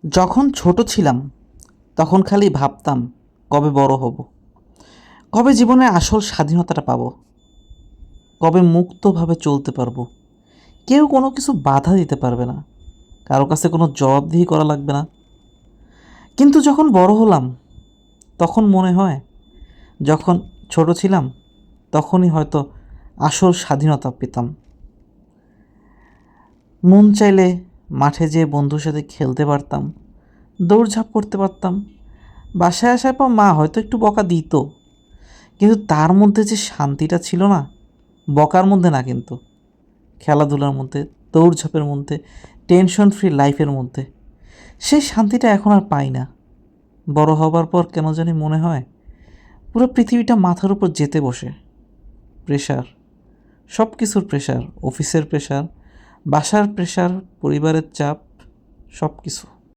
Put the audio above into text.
যখন ছোট ছিলাম তখন খালি ভাবতাম কবে বড় হব, কবে জীবনে আসল স্বাধীনতাটা পাবো, কবে মুক্তভাবে চলতে পারবো। কেউ কোনো কিছু বাধা দিতে পারবে না, কারো কাছে কোনো জবাবদিহি করা লাগবে না। কিন্তু যখন বড় হলাম তখন মনে হয় যখন ছোট ছিলাম তখনই হয়তো আসল স্বাধীনতা পেতাম। মন চাইলে মাঠে যেয়ে বন্ধুর সাথে খেলতে পারতাম, দৌড়ঝাঁপ করতে পারতাম। বাসায় আসার পর মা হয়তো একটু বকা দিত, কিন্তু তার মধ্যে যে শান্তিটা ছিল না, বকার মধ্যে না কিন্তু, খেলাধুলার মধ্যে, দৌড়ঝাঁপের মধ্যে, টেনশন ফ্রি লাইফের মধ্যে, সেই শান্তিটা এখন আর পাই না। বড় হবার পর কেন জানি মনে হয় পুরো পৃথিবীটা মাথার উপর যেতে বসে। প্রেশার, সব কিছুর প্রেশার, অফিসের প্রেশার, বাসার প্রেশার, পরিবারের চাপ, সব কিছু।